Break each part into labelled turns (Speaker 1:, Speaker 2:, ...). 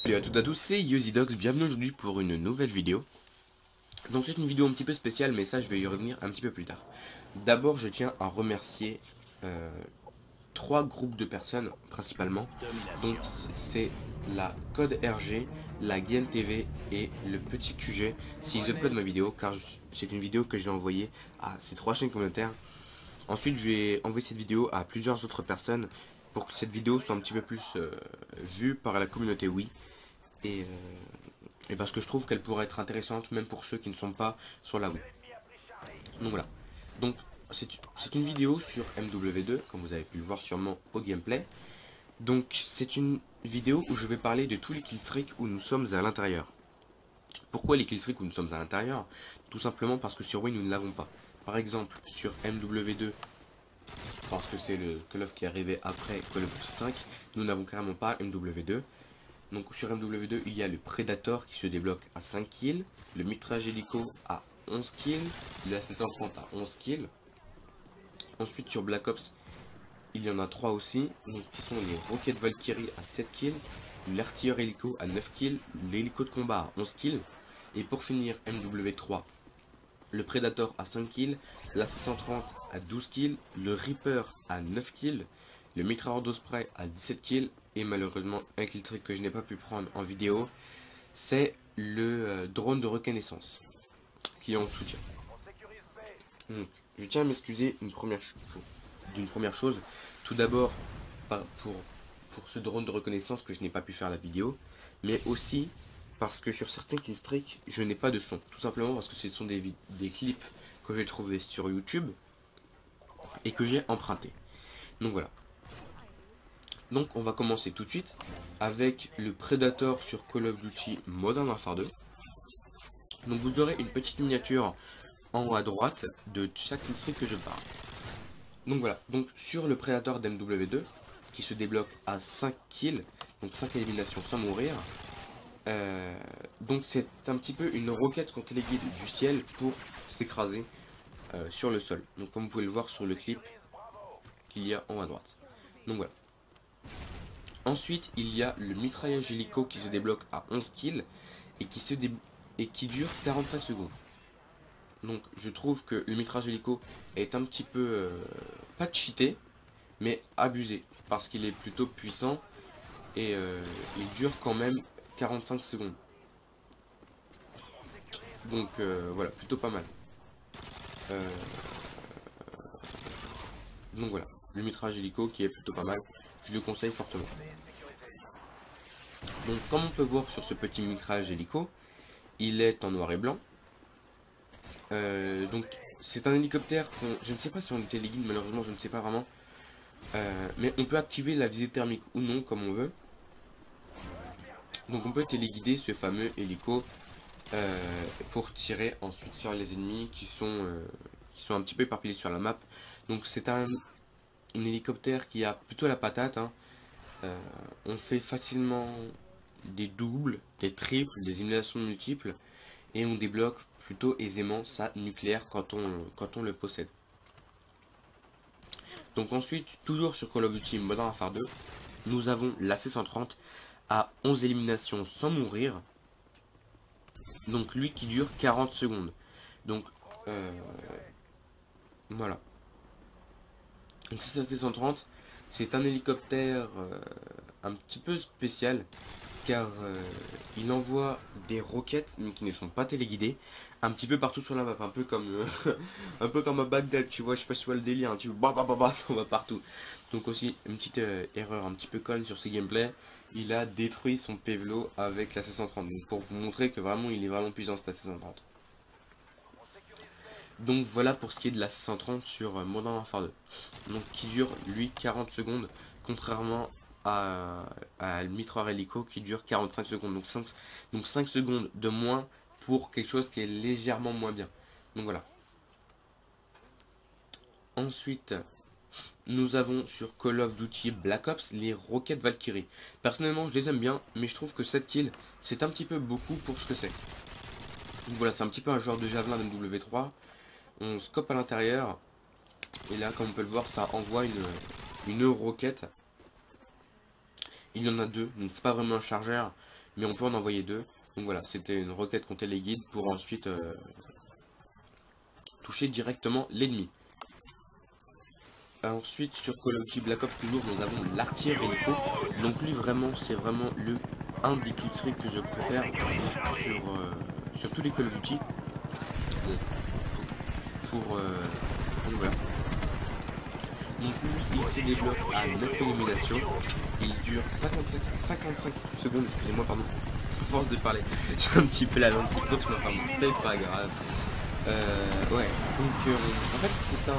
Speaker 1: Salut à toutes et à tous, c'est YoziDogs, bienvenue aujourd'hui pour une nouvelle vidéo. Donc c'est une vidéo un petit peu spéciale, mais ça je vais y revenir un petit peu plus tard. D'abord je tiens à remercier trois groupes de personnes principalement. Donc c'est la Code RG, la Game TV et le Petit QG. S'ils uploadent ma vidéo, car c'est une vidéo que j'ai envoyée à ces trois chaînes communautaires. Ensuite je vais envoyer cette vidéo à plusieurs autres personnes pour que cette vidéo soit un petit peu plus vue par la communauté Wii. Et parce que je trouve qu'elle pourrait être intéressante même pour ceux qui ne sont pas sur la Wii. Donc voilà. Donc c'est une vidéo sur MW2, comme vous avez pu le voir sûrement au gameplay. Donc c'est une vidéo où je vais parler de tous les killstreaks où nous sommes à l'intérieur. Pourquoi les killstreaks où nous sommes à l'intérieur? Tout simplement parce que sur Wii nous ne l'avons pas. Par exemple sur MW2, parce que c'est le Call of qui est arrivé après Call of Duty 5, nous n'avons carrément pas MW2. Donc sur MW2 il y a le Predator qui se débloque à 5 kills, le mitraillage hélico à 11 kills, le AC-130 à 11 kills. Ensuite sur Black Ops il y en a 3 aussi, donc qui sont les roquettes Valkyrie à 7 kills, l'artilleur hélico à 9 kills, l'hélico de combat à 11 kills. Et pour finir MW3, le Predator à 5 kills, l'AC-130 à 12 kills, le Reaper à 9 kills, le mitrailleur d'Osprey à 17 kills. Et malheureusement un killstreak que je n'ai pas pu prendre en vidéo, c'est le drone de reconnaissance qui est en soutien. Donc, je tiens à m'excuser d'une première chose. Tout d'abord pour ce drone de reconnaissance que je n'ai pas pu faire la vidéo, mais aussi parce que sur certains killstreaks je n'ai pas de son. Tout simplement parce que ce sont des clips que j'ai trouvés sur YouTube et que j'ai emprunté. Donc voilà. Donc on va commencer tout de suite avec le Predator sur Call of Duty Modern Warfare 2. Donc vous aurez une petite miniature en haut à droite de chaque killstreak que je parle. Donc voilà, donc sur le Predator d'MW2 qui se débloque à 5 kills, donc 5 éliminations sans mourir. Donc c'est un petit peu une roquette qu'on téléguide du ciel pour s'écraser sur le sol. Donc comme vous pouvez le voir sur le clip qu'il y a en haut à droite. Donc voilà. Ensuite, il y a le mitraillage hélico qui se débloque à 11 kills et qui dure 45 secondes. Donc je trouve que le mitraillage hélico est un petit peu, pas cheaté, mais abusé. Parce qu'il est plutôt puissant et il dure quand même 45 secondes. Donc voilà, plutôt pas mal. Donc voilà, le mitraillage hélico qui est plutôt pas mal. Je le conseille fortement. Donc comme on peut voir sur ce petit mitraillage hélico, il est en noir et blanc. Donc c'est un hélicoptère, je ne sais pas si on était téléguide, malheureusement je ne sais pas vraiment. Mais on peut activer la visée thermique ou non comme on veut. Donc on peut téléguider ce fameux hélico pour tirer ensuite sur les ennemis qui sont un petit peu éparpillés sur la map. Donc c'est un hélicoptère qui a plutôt la patate, hein. On fait facilement des doubles, des triples, des éliminations multiples et on débloque plutôt aisément sa nucléaire quand on le possède. Donc ensuite, toujours sur Call of Duty Modern Warfare 2, nous avons l'AC-130 à 11 éliminations sans mourir. Donc lui qui dure 40 secondes. Donc voilà. Donc cet AC-130, c'est un hélicoptère un petit peu spécial car il envoie des roquettes mais qui ne sont pas téléguidées un petit peu partout sur la map, un peu comme un peu comme à Bagdad, tu vois, je sais pas si tu vois le délire, hein, tu vois, ça va partout. Donc aussi une petite erreur un petit peu conne sur ses gameplays, il a détruit son Pevlo avec la C130, donc pour vous montrer que vraiment il est vraiment puissant cet AC130. Donc voilà pour ce qui est de la 630 sur Modern Warfare 2. Donc qui dure lui 40 secondes, contrairement à le mitrailleur hélico qui dure 45 secondes. Donc 5 secondes de moins pour quelque chose qui est légèrement moins bien. Donc voilà. Ensuite, nous avons sur Call of Duty Black Ops les roquettes Valkyrie. Personnellement, je les aime bien, mais je trouve que 7 kills, c'est un petit peu beaucoup pour ce que c'est. Donc voilà, c'est un petit peu un genre de javelin d'MW3. On scope à l'intérieur. Et là, comme on peut le voir, ça envoie une roquette. Il y en a deux, donc c'est pas vraiment un chargeur, mais on peut en envoyer deux. Donc voilà, c'était une roquette qu'on téléguide pour ensuite toucher directement l'ennemi. Ensuite, sur Call of Duty Black Ops, toujours, nous avons l'artillerie hélico. Donc lui, vraiment, c'est vraiment un des killstreaks que je préfère sur tous les Call of Duty. Donc voilà. Donc lui, il se développe à 9 éliminations. Il dure 55 secondes, excusez-moi, pardon. À force de parler, j'ai un petit peu la langue qui course, mais enfin, c'est pas grave. Ouais, donc en fait, c'est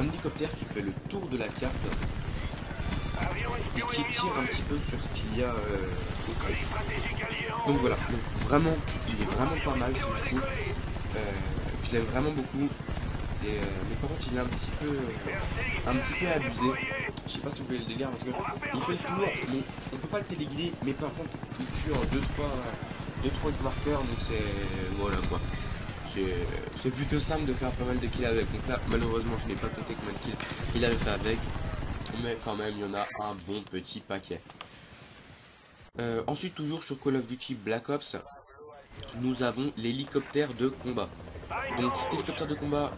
Speaker 1: un hélicoptère qui fait le tour de la carte et qui tire un petit peu sur ce qu'il y a autour. Donc voilà, donc vraiment, il est vraiment pas mal celui-ci. Je l'aime vraiment beaucoup. Et mais par contre il est un petit peu abusé. Je sais pas si vous voulez le délire parce que il fait le tour, mais on peut pas le téléguider, mais par contre il tue en 2-3 marqueurs, donc c'est voilà quoi. C'est plutôt simple de faire pas mal de kills avec. Donc là malheureusement je n'ai pas compté combien de kills il avait fait avec. Mais quand même il y en a un bon petit paquet. Ensuite toujours sur Call of Duty Black Ops, nous avons l'hélicoptère de combat. Donc cet hélicoptère de combat,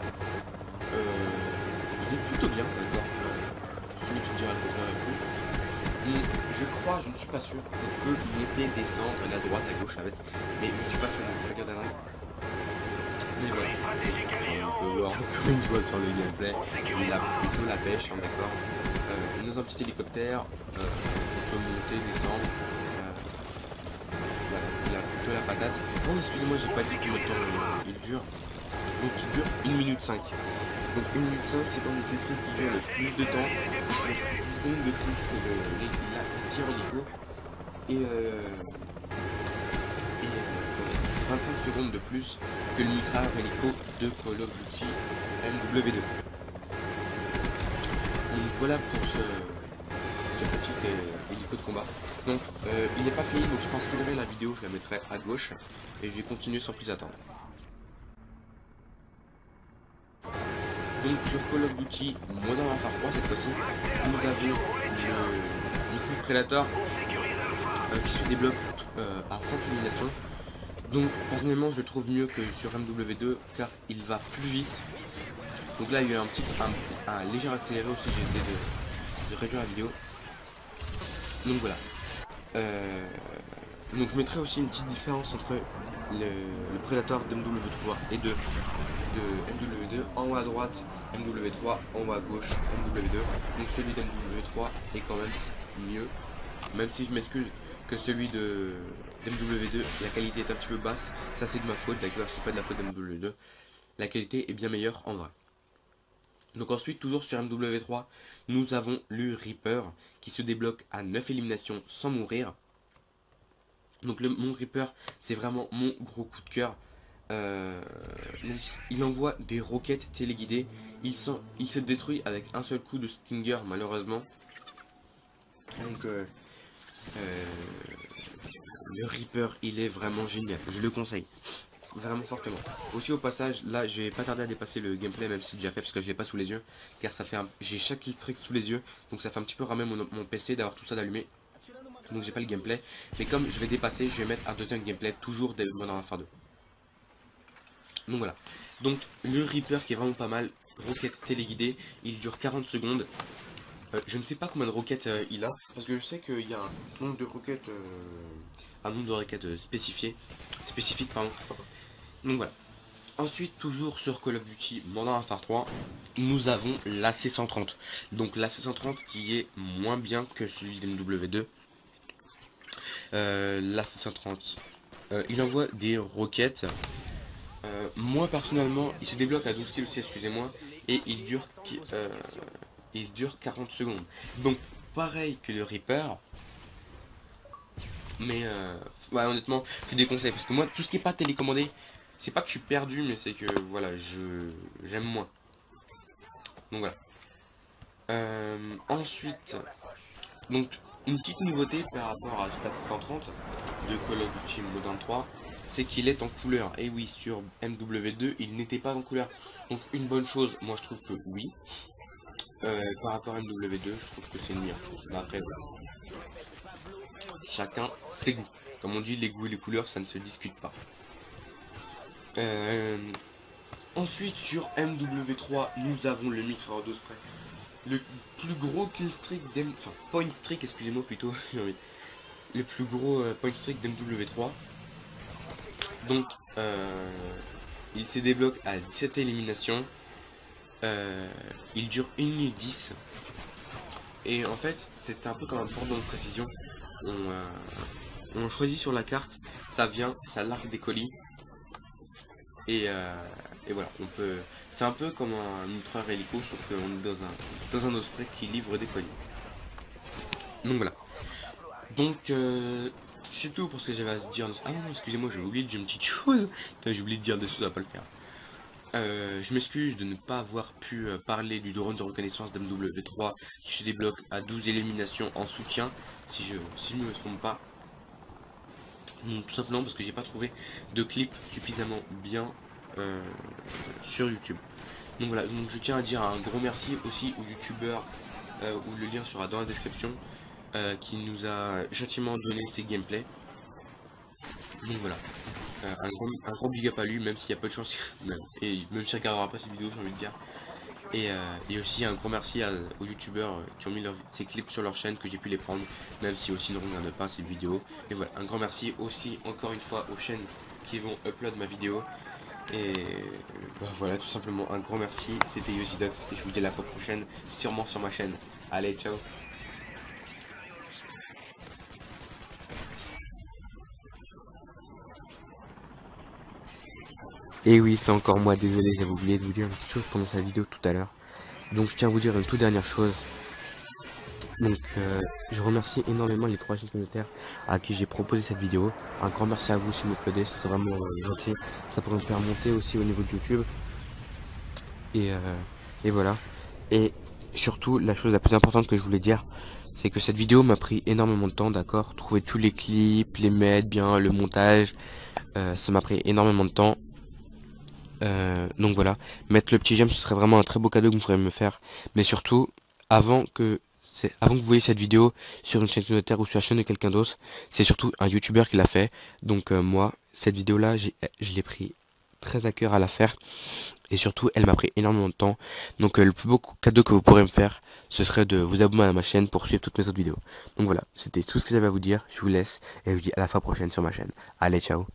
Speaker 1: il est plutôt bien, d'accord. Celui qui dira le contraire et tout. Et je crois, je ne suis pas sûr, qu'on peut monter, descendre à droite, à gauche avec. Mais je ne suis pas sûr, donc regardez là. Mais voilà. On peut voir encore une fois sur le gameplay. Il a plutôt la pêche, hein, d'accord. Nous un petit hélicoptère, on peut monter, descendre. Voilà, il a plutôt la patate. Oh excusez-moi, j'ai pas dit combien de temps il dure. Donc il dure 1 minute 5. Donc 1 minute 5, c'est dans les PC qui dure le plus de temps, 10 secondes de plus que la tir hélico, et 25 secondes de plus que le mitrailleur hélico de Call of Duty MW2. Donc voilà pour ce petit hélico de combat. Donc il n'est pas fini, donc je pense que la vidéo, je la mettrai à gauche, et je vais continuer sans plus attendre. Donc sur Call of Duty Modern Warfare 3 cette fois-ci, nous avons le missile Predator qui se développe à 5 éliminations. Donc personnellement je le trouve mieux que sur MW2 car il va plus vite. Donc là il y a eu un léger accéléré aussi, j'ai essayé de réduire la vidéo. Donc voilà. Donc je mettrai aussi une petite différence entre le Predator d'MW3 et de MW2, en haut à droite MW3, en haut à gauche MW2. Donc celui d'MW3 est quand même mieux, même si je m'excuse que celui de MW2, la qualité est un petit peu basse, ça c'est de ma faute, d'accord, c'est pas de la faute d'MW2, la qualité est bien meilleure en vrai. Donc ensuite, toujours sur MW3, nous avons le Reaper qui se débloque à 9 éliminations sans mourir. Donc mon Reaper, c'est vraiment mon gros coup de cœur. Donc, il envoie des roquettes téléguidées. Il se détruit avec un seul coup de Stinger, malheureusement. Donc le Reaper, il est vraiment génial. Je le conseille vraiment fortement. Aussi au passage, là, je vais pas tarder à dépasser le gameplay, même si c'est déjà fait parce que je l'ai pas sous les yeux, car ça fait j'ai chaque killstreak sous les yeux, donc ça fait un petit peu ramer mon PC d'avoir tout ça d'allumé. Donc j'ai pas le gameplay, mais comme je vais dépasser, je vais mettre un deuxième gameplay toujours dès Modern Warfare 2. Donc voilà. Donc le Reaper qui est vraiment pas mal, roquette téléguidée, il dure 40 secondes. Je ne sais pas combien de roquettes il a, parce que je sais qu'il y a un nombre de roquettes, spécifique, pardon. Donc voilà. Ensuite, toujours sur Call of Duty Modern Warfare 3, nous avons l'AC-130. Donc l'AC-130 qui est moins bien que celui d'MW2. L'AC-130, il envoie des roquettes Moi personnellement, il se débloque à 12 kills aussi, excusez-moi, et il dure 40 secondes. Donc pareil que le Reaper, mais ouais, honnêtement, c'est des conseils, parce que moi, tout ce qui est pas télécommandé, c'est pas que je suis perdu, mais c'est que voilà, j'aime moins. Donc voilà. Ensuite, donc une petite nouveauté par rapport à Stat 130 de Call of Duty Modern 3, c'est qu'il est en couleur. Et oui, sur MW2, il n'était pas en couleur. Donc une bonne chose, moi je trouve que oui. Par rapport à MW2, je trouve que c'est une meilleure chose. Mais après, voilà. Chacun ses goûts. Comme on dit, les goûts et les couleurs, ça ne se discute pas. Euh, Ensuite, sur MW3, nous avons le mitrailleur de spray. Le plus gros kill streak enfin point streak, excusez-moi plutôt, le plus gros point streak d'MW3. Donc, il se débloque à 17 éliminations. Il dure 1 minute 10. Et en fait, c'est un peu comme un bordon de précision. On choisit sur la carte, ça vient, ça largue des colis. Et, voilà, on peut. C'est un peu comme un ultra hélico, sauf qu'on est dans un osprey qui livre des colis. Donc voilà. Donc c'est tout pour ce que j'avais à se dire. Ah non, excusez-moi, j'ai oublié de dire une petite chose. J'ai oublié de dire des choses à pas le faire. Je m'excuse de ne pas avoir pu parler du drone de reconnaissance d'MW3 qui se débloque à 12 éliminations en soutien, si je ne me trompe pas. Donc, tout simplement parce que j'ai pas trouvé de clip suffisamment bien sur YouTube. Donc voilà, donc je tiens à dire un gros merci aussi aux youtubeurs où le lien sera dans la description qui nous a gentiment donné ces gameplays. Donc voilà, un gros big up à lui, même s'il y a peu de chance, et même s'il regardera pas cette vidéo, j'ai envie de dire. Et aussi un gros merci aux youtubeurs qui ont mis ces clips sur leur chaîne, que j'ai pu les prendre, même si aussi ne regardent pas cette vidéo. Et voilà, un grand merci aussi encore une fois aux chaînes qui vont upload ma vidéo. Et bah, voilà, tout simplement un grand merci. C'était YoziDox et je vous dis à la fois prochaine, sûrement sur ma chaîne. Allez, ciao. Et oui, c'est encore moi, désolé, j'avais oublié de vous dire une petite chose pendant cette vidéo tout à l'heure. Donc je tiens à vous dire une toute dernière chose. Donc je remercie énormément les 3 chaînes communautaires à qui j'ai proposé cette vidéo. Un grand merci à vous si vous m'applaudissez, c'est vraiment gentil. Ça pourrait me faire monter aussi au niveau de YouTube. Et, et voilà. Et surtout, la chose la plus importante que je voulais dire, c'est que cette vidéo m'a pris énormément de temps, d'accord. Trouver tous les clips, les mettre bien, le montage, ça m'a pris énormément de temps. Donc voilà, mettre le petit j'aime, ce serait vraiment un très beau cadeau que vous pourriez me faire. Mais surtout, avant que vous voyez cette vidéo sur une chaîne communautaire ou sur la chaîne de quelqu'un d'autre, c'est surtout un youtubeur qui l'a fait. Donc moi, cette vidéo là, je l'ai pris très à cœur à la faire. Et surtout, elle m'a pris énormément de temps. Donc le plus beau cadeau que vous pourrez me faire, ce serait de vous abonner à ma chaîne pour suivre toutes mes autres vidéos. Donc voilà, c'était tout ce que j'avais à vous dire. Je vous laisse et je vous dis à la fois prochaine sur ma chaîne. Allez, ciao.